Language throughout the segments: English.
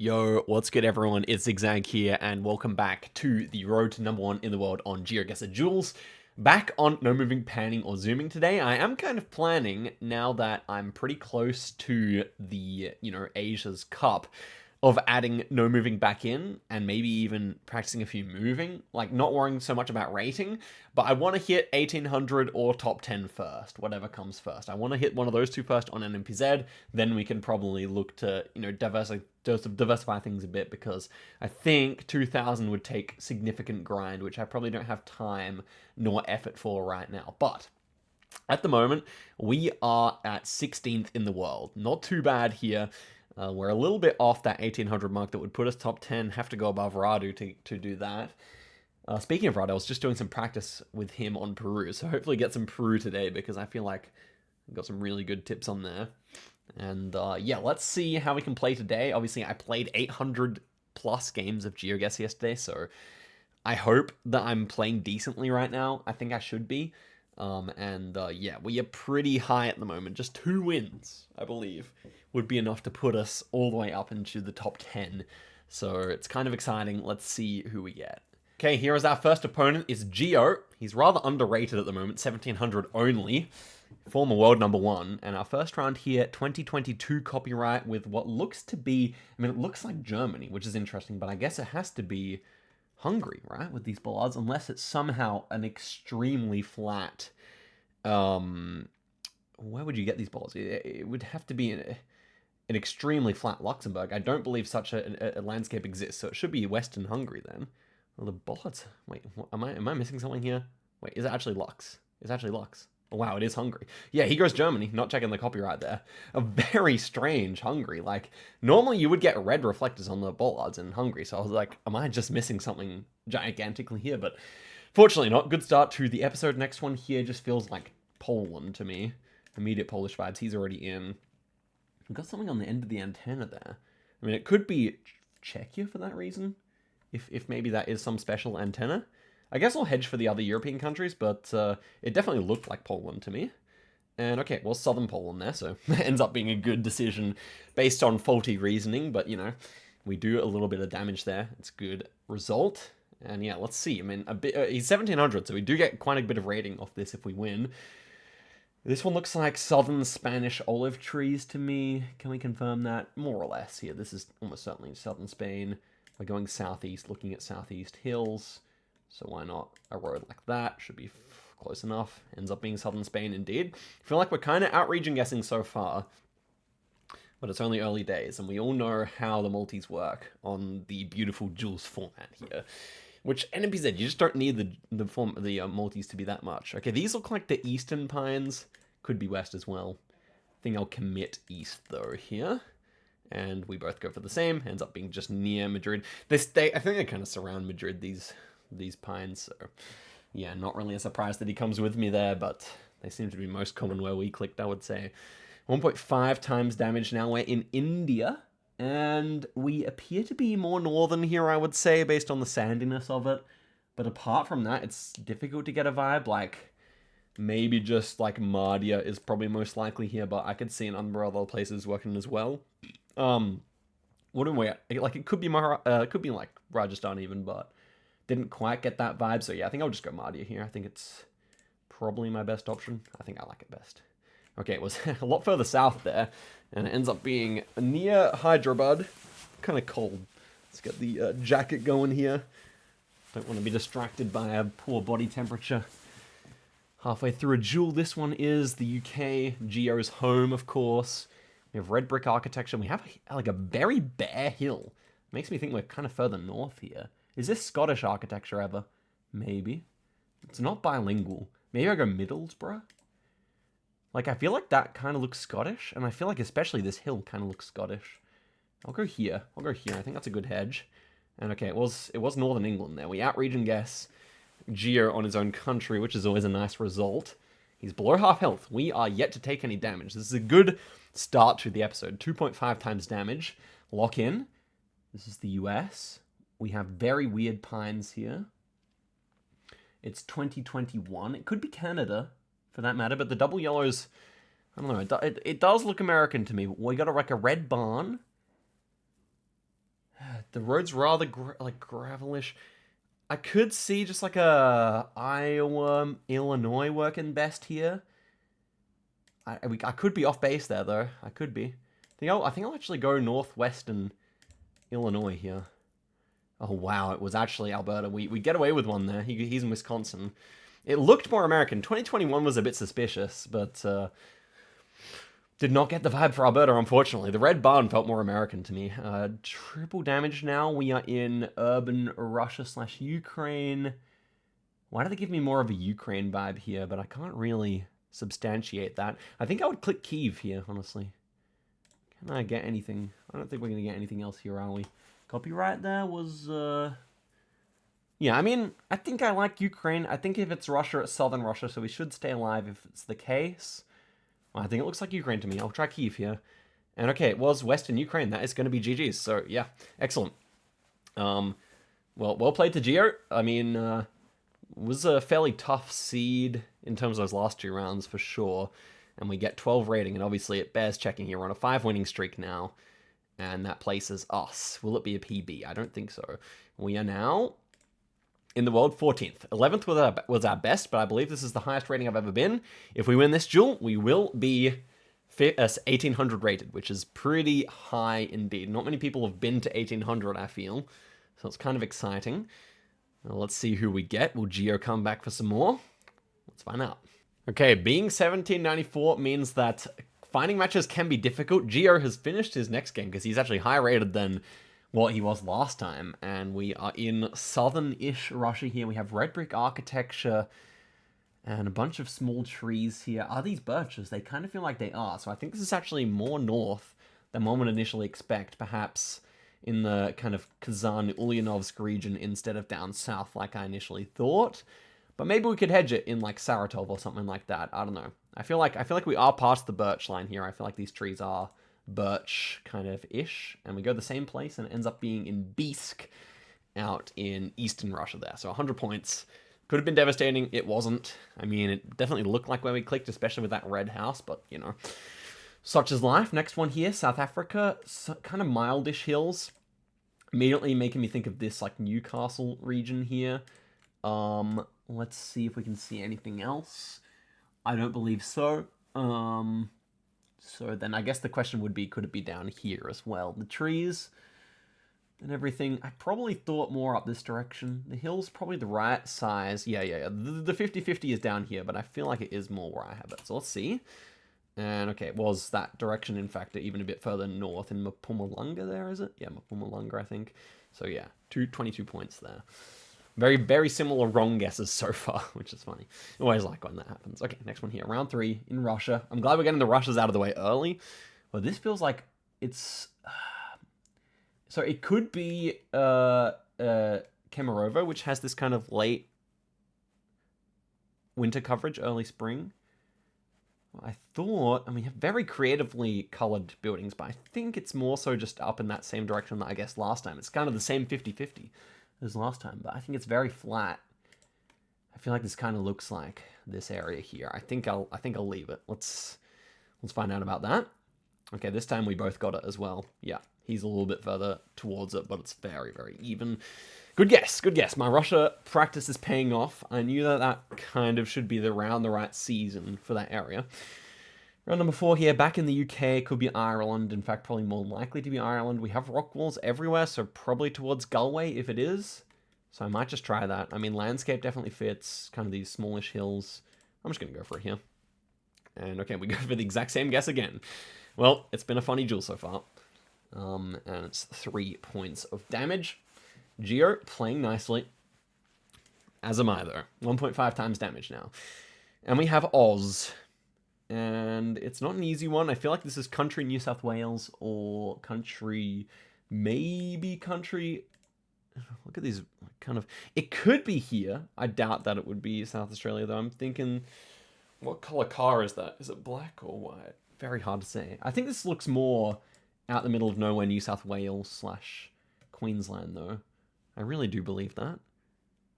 Yo, what's good everyone? It's Zigzag here, and welcome back to the road to number one in the world on GeoGuessr Duels. Back on no moving, panning, or zooming today. I am kind of planning, now that I'm pretty close to the, Asia's Cup, of adding no moving back in, and maybe even practicing a few moving. Like, not worrying so much about rating, but I want to hit 1800 or top 10 first, whatever comes first. I want to hit one of those two first on NMPZ, then we can probably look to, diversify things a bit, because I think 2000 would take significant grind, which I probably don't have time nor effort for right now. But at the moment, we are at 16th in the world. Not too bad here. We're a little bit off that 1800 mark that would put us top 10. Have to go above Radu to do that. Speaking of Radu, I was just doing some practice with him on Peru, so hopefully get some Peru today, because I feel like I've got some really good tips on there. And yeah, let's see how we can play today. Obviously, I played 800 plus games of GeoGuess yesterday, so I hope that I'm playing decently right now. I think I should be. Yeah, we are pretty high at the moment. Just 2 wins, I believe, would be enough to put us all the way up into the top 10. So it's kind of exciting. Let's see who we get. Okay, here is our first opponent, is Geo. He's rather underrated at the moment, 1700 only. Former world number 1. And our first round here, 2022 copyright with what looks to be, it looks like Germany, which is interesting, but I guess it has to be Hungary, right, with these bollards, unless it's somehow an extremely flat, where would you get these bollards? It would have to be an extremely flat Luxembourg. I don't believe such a landscape exists, so it should be Western Hungary then. Well, the bollards, wait, am I missing something here? Wait, is it actually Lux? It's actually Lux. Oh, wow, it is Hungary. Yeah, he goes Germany, not checking the copyright there. A very strange Hungary. Like, normally you would get red reflectors on the bollards in Hungary, so I was like, am I just missing something gigantically here? But fortunately not. Good start to the episode. Next one here just feels like Poland to me. Immediate Polish vibes. He's already in. We've got something on the end of the antenna there. It could be Czechia for that reason. If maybe that is some special antenna. I guess I'll hedge for the other European countries, but it definitely looked like Poland to me. And okay, well, southern Poland there, so that ends up being a good decision based on faulty reasoning, but, we do a little bit of damage there. It's a good result. And yeah, let's see. A bit, he's 1700, so we do get quite a bit of rating off this if we win. This one looks like southern Spanish olive trees to me. Can we confirm that? More or less here. This is almost certainly southern Spain. We're going southeast, looking at southeast hills. So why not a road like that? Should be close enough. Ends up being southern Spain indeed. I feel like we're kind of out-region guessing so far. But it's only early days, and we all know how the multis work on the beautiful Jules format here. Which, NMPZ, you just don't need the multis to be that much. Okay, these look like the eastern pines. Could be west as well. I think I'll commit east, though, here. And we both go for the same. Ends up being just near Madrid. I think they kind of surround Madrid, these pines, so yeah, not really a surprise that he comes with me there, but they seem to be most common where we clicked, I would say. 1.5 times damage. Now we're in India, and we appear to be more northern here, I would say, based on the sandiness of it, but apart from that, it's difficult to get a vibe. Like, maybe just like Madhya is probably most likely here, but I could see a number of other places working as well. What am we at? Like, it could be like Rajasthan even, but didn't quite get that vibe, so yeah, I think I'll just go Madhya here. I think it's probably my best option. I think I like it best. Okay, it was a lot further south there, and it ends up being near Hyderabad. Kind of cold. Let's get the jacket going here. Don't want to be distracted by a poor body temperature. Halfway through a duel. This one is the UK, Geo's home, of course. We have red brick architecture. We have like a very bare hill. Makes me think we're kind of further north here. Is this Scottish architecture ever? Maybe. It's not bilingual. Maybe I go Middlesbrough? Like, I feel like that kind of looks Scottish, and I feel like especially this hill kind of looks Scottish. I'll go here. I think that's a good hedge. And okay, it was Northern England there. We out-region guess Geo on his own country, which is always a nice result. He's below half health. We are yet to take any damage. This is a good start to the episode. 2.5 times damage. Lock in. This is the US. We have very weird pines here. It's 2021. It could be Canada, for that matter, but the double yellows, I don't know, it does look American to me. We got like a red barn, The road's rather like gravelish. I could see just like a Iowa, Illinois working best here. I could be off base there though. I could be. I think I'll actually go northwestern Illinois here. Oh wow, it was actually Alberta. We get away with one there. He's in Wisconsin. It looked more American. 2021 was a bit suspicious, but did not get the vibe for Alberta, unfortunately. The red barn felt more American to me. Triple damage now. We are in urban Russia/Ukraine. Why do they give me more of a Ukraine vibe here? But I can't really substantiate that. I think I would click Kyiv here, honestly. Can I get anything? I don't think we're going to get anything else here, are we? Copyright there was... Yeah, I mean, I think I like Ukraine. I think if it's Russia, it's southern Russia, so we should stay alive if it's the case. Well, I think it looks like Ukraine to me. I'll try Kyiv here. And okay, it was Western Ukraine. That is going to be GG's. So, yeah, excellent. Well played to Geo. I mean, was a fairly tough seed in terms of those last 2 rounds, for sure. And we get 12 rating, and obviously it bears checking here. We're on a 5-winning streak now. And that places us. Will it be a PB? I don't think so. We are now in the world 14th. 11th was our best, but I believe this is the highest rating I've ever been. If we win this duel, we will be 1800 rated, which is pretty high indeed. Not many people have been to 1800, I feel. So it's kind of exciting. Well, let's see who we get. Will Geo come back for some more? Let's find out. Okay, being 1794 means that finding matches can be difficult. Geo has finished his next game because he's actually higher rated than what he was last time. And we are in southern-ish Russia here. We have red brick architecture and a bunch of small trees here. Are these birches? They kind of feel like they are. So I think this is actually more north than one would initially expect. Perhaps in the kind of Kazan-Ulyanovsk region instead of down south like I initially thought. But maybe we could hedge it in like Saratov or something like that. I don't know. I feel like we are past the birch line here. I feel like these trees are birch kind of ish, and we go the same place, and it ends up being in Bisk, out in eastern Russia there. So 100 points. Could have been devastating. It wasn't. I mean, it definitely looked like where we clicked, especially with that red house, but you know, such is life. Next one here, South Africa, kind of mildish hills. Immediately making me think of this like Newcastle region here. Let's see if we can see anything else. I don't believe so. So then I guess the question would be, could it be down here as well? The trees and everything, I probably thought more up this direction. The hill's probably the right size. Yeah. The 50-50 is down here, but I feel like it is more where I have it. So let's see. And okay, it was that direction, in fact, even a bit further north in Mpumalanga there, is it? Yeah, Mpumalanga, I think. So yeah, 22 points there. Very, very similar wrong guesses so far, which is funny. Always like when that happens. Okay, next one here. Round 3 in Russia. I'm glad we're getting the Russias out of the way early. But this feels like it's... So it could be Kemerovo, which has this kind of late winter coverage, early spring. I thought... I mean, very creatively colored buildings, but I think it's more so just up in that same direction that I guess last time. It's kind of the same 50-50. As last time, but I think it's very flat. I feel like this kind of looks like this area here. I think I'll leave it. Let's find out about that. Okay, this time we both got it as well. Yeah, he's a little bit further towards it, but it's very, very even. Good guess, good guess. My Russia practice is paying off. I knew that kind of should be around the right season for that area. Round number 4 here, back in the UK, could be Ireland. In fact, probably more likely to be Ireland. We have rock walls everywhere, so probably towards Galway if it is. So I might just try that. I mean, landscape definitely fits, kind of these smallish hills. I'm just going to go for it here. And okay, we go for the exact same guess again. Well, it's been a funny duel so far. And it's 3 points of damage. Geo playing nicely. As am I, though. 1.5 times damage now. And we have Oz. And it's not an easy one. I feel like this is country New South Wales or country, maybe country. Look at these kind of, it could be here. I doubt that it would be South Australia though. I'm thinking, what color car is that? Is it black or white? Very hard to say. I think this looks more out the middle of nowhere, New South Wales / Queensland though. I really do believe that.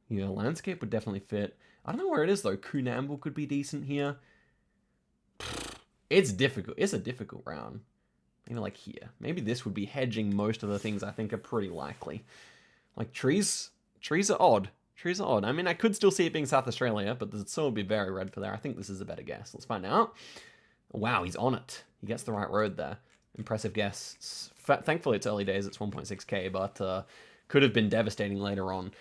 Yeah, landscape would definitely fit. I don't know where it is though. Coonamble could be decent here. It's difficult. It's a difficult round. Maybe like here. Maybe this would be hedging most of the things I think are pretty likely. Like trees are odd. Trees are odd. I mean, I could still see it being South Australia, but the soil would be very red for there. I think this is a better guess. Let's find out. Wow, he's on it. He gets the right road there. Impressive guess. Thankfully, it's early days. It's 1.6k, but could have been devastating later on.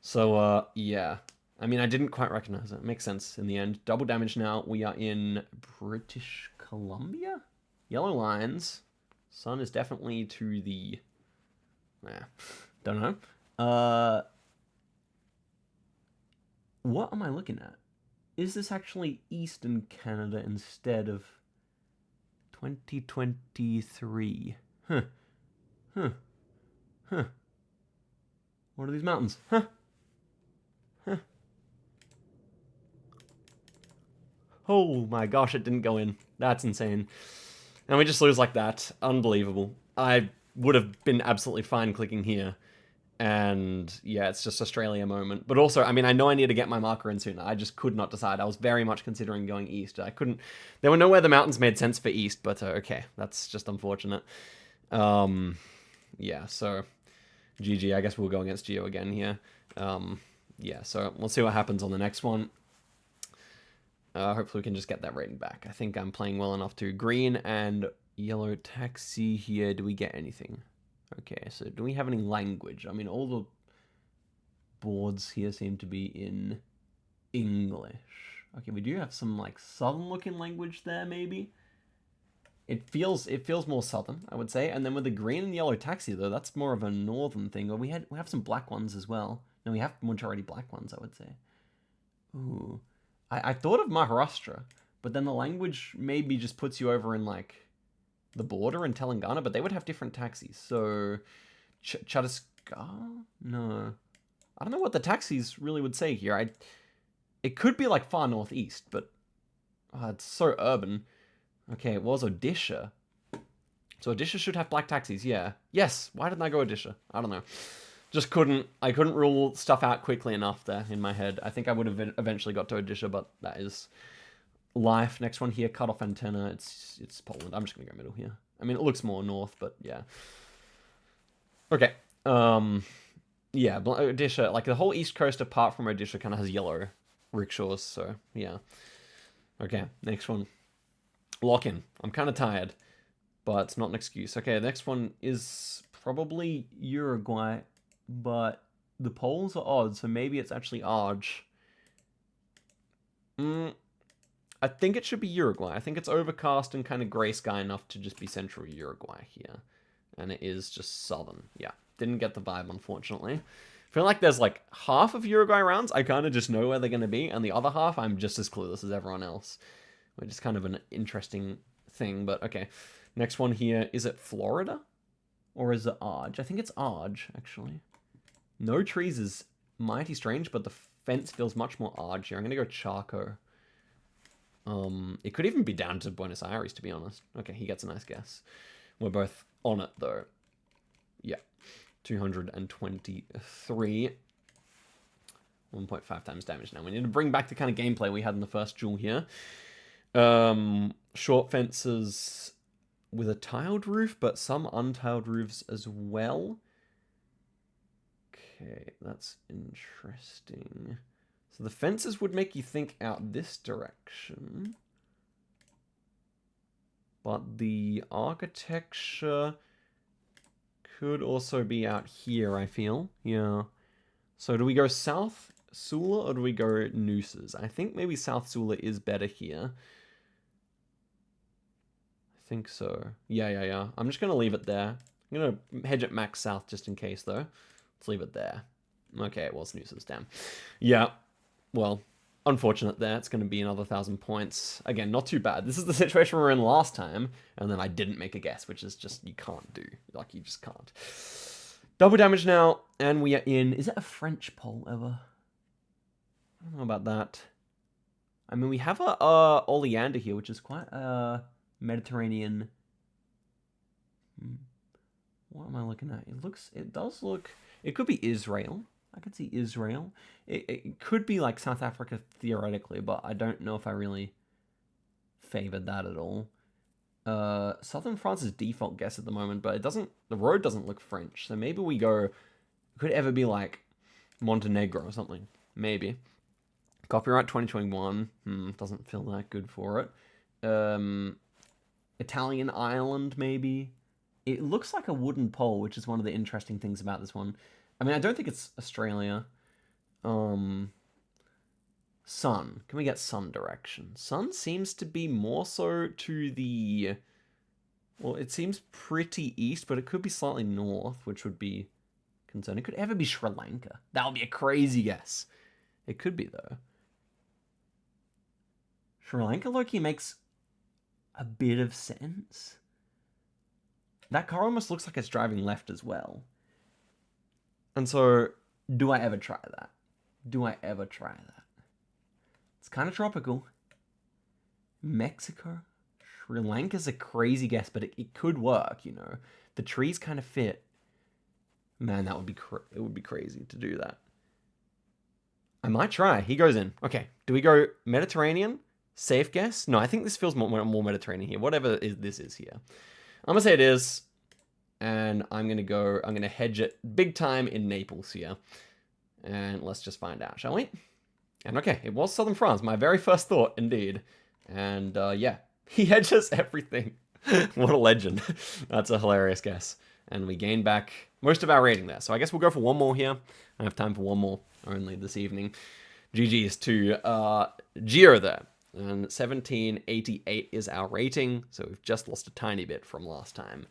So, yeah. I mean, I didn't quite recognize it. Makes sense in the end. Double damage now. We are in British Columbia? Yellow lines. Sun is definitely to the... don't know. What am I looking at? Is this actually Eastern Canada instead of 2023? Huh. Huh. Huh. What are these mountains? Huh. Huh. Oh my gosh, it didn't go in. That's insane. And we just lose like that. Unbelievable. I would have been absolutely fine clicking here. And yeah, it's just Australia moment. But also, I mean, I know I need to get my marker in sooner. I just could not decide. I was very much considering going east. I couldn't... There were nowhere the mountains made sense for east, but okay. That's just unfortunate. Yeah, so... GG, I guess we'll go against Geo again here. Yeah, so we'll see what happens on the next one. Hopefully we can just get that rating back. I think I'm playing well enough to. Green and yellow taxi here. Do we get anything? Okay, so do we have any language? I mean, all the boards here seem to be in English. Okay, we do have some like southern-looking language there, maybe. It feels more southern, I would say. And then with the green and yellow taxi, though, that's more of a northern thing. Or we have some black ones as well. No, we have majority black ones, I would say. Ooh. I thought of Maharashtra, but then the language maybe just puts you over in, like, the border in Telangana, but they would have different taxis. So, Chhattisgarh? No. I don't know what the taxis really would say here. It could be, like, far northeast, but it's so urban. Okay, it was Odisha. So Odisha should have black taxis, yeah. Yes, why didn't I go Odisha? I don't know. Just I couldn't rule stuff out quickly enough there in my head. I think I would have eventually got to Odisha, but that is life. Next one here, cut off antenna. It's Poland. I'm just gonna go middle here. I mean, it looks more north, but yeah. Okay. Yeah, Odisha, like the whole east coast apart from Odisha kind of has yellow rickshaws, so yeah. Okay, next one. Lock in. I'm kind of tired, but it's not an excuse. Okay, the next one is probably Uruguay, but the poles are odd, so maybe it's actually Arge. I think it should be Uruguay. I think it's overcast and kind of gray sky enough to just be central Uruguay here. And it is just southern. Yeah, didn't get the vibe, unfortunately. I feel like there's like half of Uruguay rounds I kind of just know where they're going to be, and the other half I'm just as clueless as everyone else. Which is kind of an interesting thing, but okay. Next one here, is it Florida? Or is it Arge? I think it's Arge, actually. No trees is mighty strange, but the fence feels much more Arge here. I'm gonna go Chaco. It could even be down to Buenos Aires, to be honest. Okay, he gets a nice guess. We're both on it, though. Yeah. 223. 1.5 times damage now. We need to bring back the kind of gameplay we had in the first duel here. Short fences with a tiled roof, but some untiled roofs as well. Okay, that's interesting. So the fences would make you think out this direction. But the architecture could also be out here, I feel. Yeah. So do we go South Sula or do we go Nooses? I think maybe South Sula is better here. I think so. Yeah. I'm just going to leave it there. I'm going to hedge at max south just in case, though. Let's leave it there. Okay, it was Nooses, damn. Yeah, well, unfortunate there. It's going to be another 1,000 points. Again, not too bad. This is the situation we were in last time, and then I didn't make a guess, which is just, you can't do. Like, you just can't. Double damage now, and we are in... Is it a French pole ever? I don't know about that. I mean, we have a oleander here, which is quite a Mediterranean... What am I looking at? It does look... It could be Israel. I could see Israel. It could be like South Africa theoretically, but I don't know if I really favored that at all. Southern France's default guess at the moment, but the road doesn't look French, so maybe we go, could ever be like Montenegro or something, maybe. Copyright 2021, doesn't feel that good for it. Italian Ireland, maybe. It looks like a wooden pole, which is one of the interesting things about this one. I mean, I don't think it's Australia. Sun. Can we get sun direction? Sun seems to be more so to the... Well, it seems pretty east, but it could be slightly north, which would be concerning. It could ever be Sri Lanka. That would be a crazy guess. It could be, though. Sri Lanka Loki makes a bit of sense. That car almost looks like it's driving left as well. And so, do I ever try that? Do I ever try that? It's kind of tropical. Mexico? Sri Lanka's a crazy guess, but it could work, you know. The trees kind of fit. Man, that would be it would be crazy to do that. I might try. He goes in. Okay, do we go Mediterranean? Safe guess? No, I think this feels more Mediterranean here. Whatever this is here. I'm going to say it is. And I'm going to hedge it big time in Naples here. And let's just find out, shall we? And okay, it was Southern France. My very first thought, indeed. And yeah, he hedges everything. What a legend. That's a hilarious guess. And we gain back most of our rating there. So I guess we'll go for one more here. I have time for one more only this evening. GG's to Gio there. And 1788 is our rating. So we've just lost a tiny bit from last time.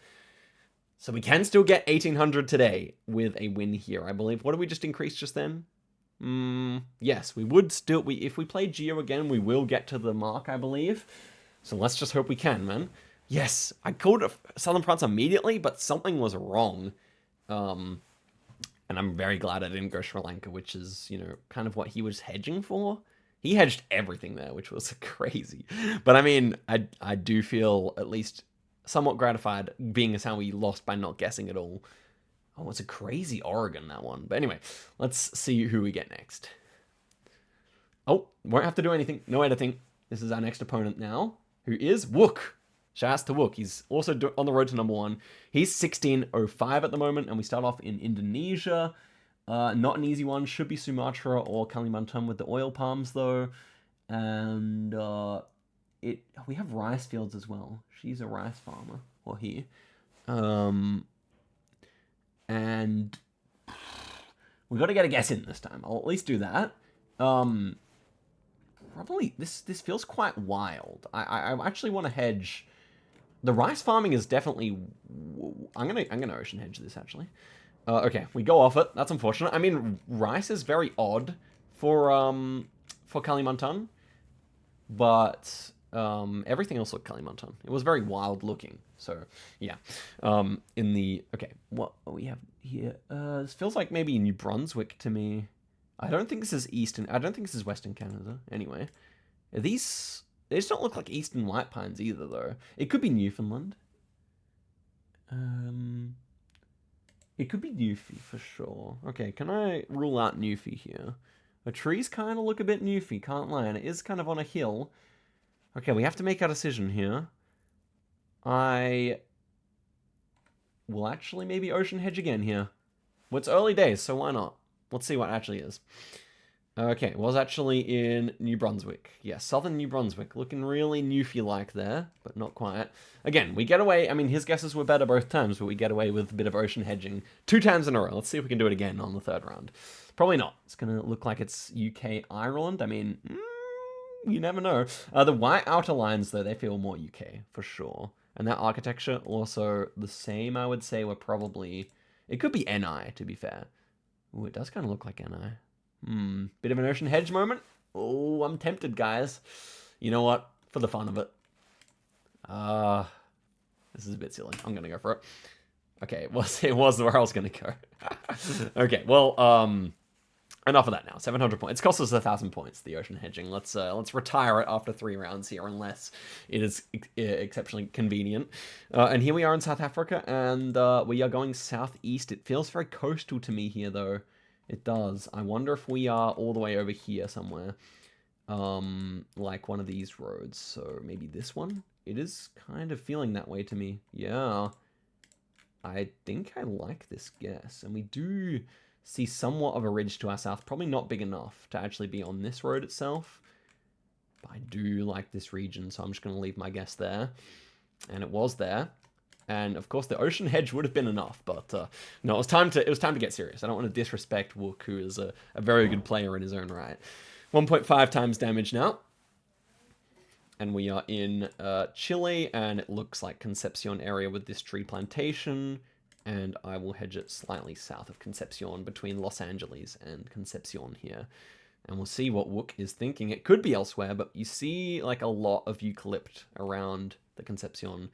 So we can still get 1800 today with a win here, I believe. What did we just increase just then? Yes, we would still... if we play Geo again, we will get to the mark, I believe. So let's just hope we can, man. Yes, I called Southern France immediately, but something was wrong. And I'm very glad I didn't go Sri Lanka, which is, you know, kind of what he was hedging for. He hedged everything there, which was crazy. But I mean, I do feel at least somewhat gratified, being as how we lost by not guessing at all. Oh, it's a crazy Oregon, that one. But anyway, let's see who we get next. Oh, won't have to do anything. No editing. This is our next opponent now, who is Wook. Shouts to Wook. He's also on the road to number 1. He's 1605 at the moment, and we start off in Indonesia. Not an easy one. Should be Sumatra or Kalimantan with the oil palms, though. And we have rice fields as well. She's a rice farmer, or he. And we got to get a guess in this time. I'll at least do that. Probably this feels quite wild. I actually want to hedge. The rice farming is definitely. I'm gonna ocean hedge this actually. Okay, we go off it. That's unfortunate. I mean, rice is very odd for Kalimantan, but everything else looked Kalimantan. It was very wild looking. So yeah, okay, what we have here? This feels like maybe New Brunswick to me. I don't think this is Eastern. I don't think this is Western Canada. Anyway, they just don't look like Eastern White Pines either, though. It could be Newfoundland. It could be Newfie for sure. Okay, can I rule out Newfie here? The trees kind of look a bit Newfie, can't lie, and it is kind of on a hill. Okay, we have to make our decision here. I will actually maybe ocean hedge again here. Well, it's early days, so why not? Let's see what it actually is. Okay, it was actually in New Brunswick. Yeah, southern New Brunswick. Looking really Newfie-like there, but not quite. Again, we get away. I mean, his guesses were better both times, but we get away with a bit of ocean hedging 2 times in a row. Let's see if we can do it again on the 3rd round. Probably not. It's going to look like it's UK, Ireland. I mean, you never know. The white outer lines, though, they feel more UK, for sure. And that architecture, also the same, I would say. We're probably... It could be NI, to be fair. Ooh, it does kind of look like NI. Bit of an ocean hedge moment. Oh, I'm tempted, guys. You know what? For the fun of it. This is a bit silly. I'm going to go for it. Okay, it was where I was going to go. Okay, well, enough of that now. 700 points. It's cost us 1,000 points, the ocean hedging. Let's retire it after 3 rounds here, unless it is exceptionally convenient. And here we are in South Africa, and we are going southeast. It feels very coastal to me here, though. It does. I wonder if we are all the way over here somewhere. Like one of these roads. So maybe this one? It is kind of feeling that way to me. Yeah. I think I like this guess. And we do see somewhat of a ridge to our south. Probably not big enough to actually be on this road itself. But I do like this region, so I'm just going to leave my guess there. And it was there. And of course, the ocean hedge would have been enough, but no, it was time to get serious. I don't want to disrespect Wook, who is a very good player in his own right. 1.5 times damage now. And we are in Chile, and it looks like Concepcion area with this tree plantation. And I will hedge it slightly south of Concepcion, between Los Angeles and Concepcion here. And we'll see what Wook is thinking. It could be elsewhere, but you see like a lot of eucalypt around the Concepcion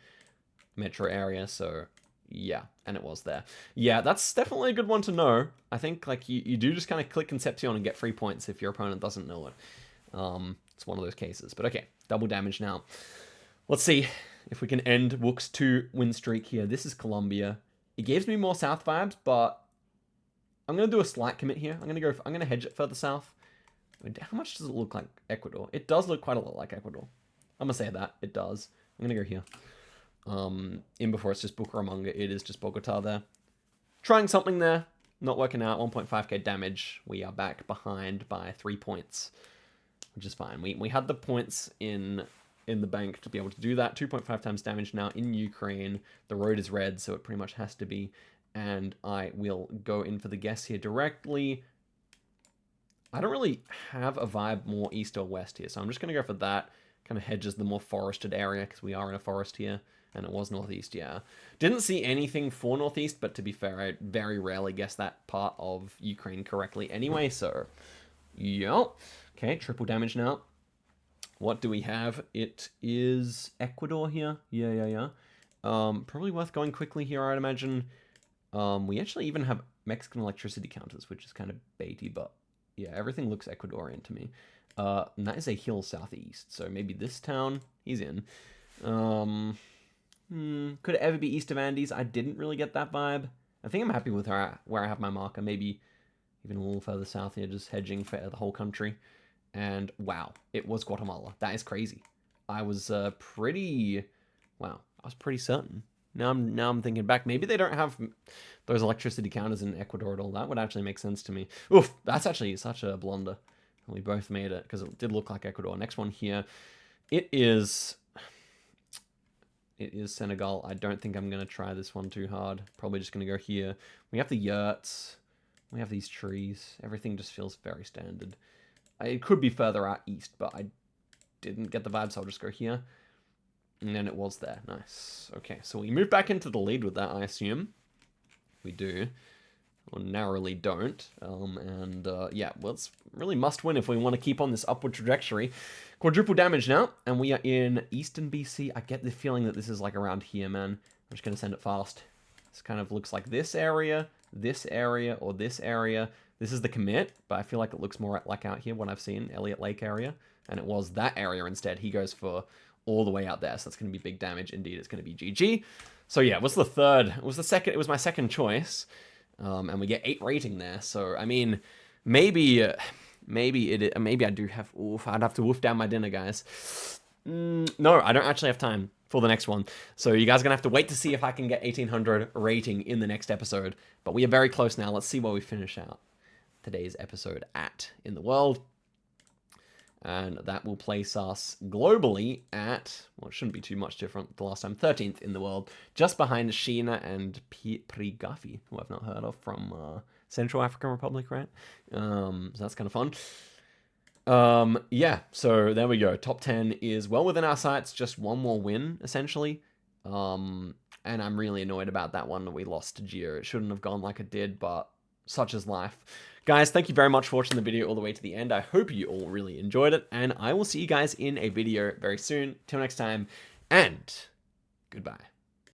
metro area, so yeah, and it was there. Yeah, that's definitely a good one to know. I think like you do just kind of click Concepcion and get 3 points if your opponent doesn't know it. It's one of those cases, but okay, double damage now. Let's see if we can end Wook's 2-win streak here. This is Colombia. It gives me more south vibes, but I'm gonna do a slight commit here. I'm gonna hedge it further south. How much does it look like Ecuador? It does look quite a lot like Ecuador. I'm gonna say that it does. I'm gonna go here. In before it's just Bucaramanga, it is just Bogota there. Trying something there, not working out. 1.5k damage. We are back behind by 3 points, which is fine. We had the points in the bank to be able to do that. 2.5 times damage now in Ukraine. The road is red, so it pretty much has to be. And I will go in for the guess here directly. I don't really have a vibe more east or west here, so I'm just going to go for that. Kind of hedges the more forested area, because we are in a forest here. And it was northeast, yeah. Didn't see anything for northeast, but to be fair, I very rarely guess that part of Ukraine correctly anyway, so... Yup. Okay, triple damage now. What do we have? It is Ecuador here. Yeah. Probably worth going quickly here, I'd imagine. We actually even have Mexican electricity counters, which is kind of baity, but... Yeah, everything looks Ecuadorian to me. And that is a hill southeast, so maybe this town, he's in. Could it ever be east of Andes? I didn't really get that vibe. I think I'm happy with where I have my marker. Maybe even a little further south here, just hedging for the whole country. And wow, it was Guatemala. That is crazy. I was pretty certain. Now I'm thinking back. Maybe they don't have those electricity counters in Ecuador at all. That would actually make sense to me. Oof, that's actually such a blunder. We both made it because it did look like Ecuador. Next one here. It is Senegal. I don't think I'm going to try this one too hard. Probably just going to go here. We have the yurts. We have these trees. Everything just feels very standard. It could be further out east, but I didn't get the vibe, so I'll just go here. And then it was there. Nice. Okay, so we move back into the lead with that, I assume. We do. Or narrowly don't. Yeah, well, it's really must win if we want to keep on this upward trajectory. Quadruple damage now, and we are in Eastern BC. I get the feeling that this is like around here, man. I'm just going to send it fast. This kind of looks like this area, or this area. This is the commit, but I feel like it looks more like out here, what I've seen, Elliott Lake area. And it was that area instead. He goes for all the way out there, so that's going to be big damage. Indeed, it's going to be GG. So yeah, it was the third. It was my second choice. And we get 8 rating there. So, I mean, maybe I do have... Oof, I'd have to wolf down my dinner, guys. No, I don't actually have time for the next one. So you guys are going to have to wait to see if I can get 1800 rating in the next episode. But we are very close now. Let's see where we finish out today's episode at in the world. And that will place us globally at, well, it shouldn't be too much different the last time, 13th in the world, just behind Sheena and Prigafi, who I've not heard of, from Central African Republic, right? So that's kind of fun. Yeah, so there we go. Top 10 is well within our sights, just one more win, essentially. And I'm really annoyed about that one that we lost to Geo. It shouldn't have gone like it did, but such is life. Guys, thank you very much for watching the video all the way to the end. I hope you all really enjoyed it, and I will see you guys in a video very soon. Till next time, and goodbye.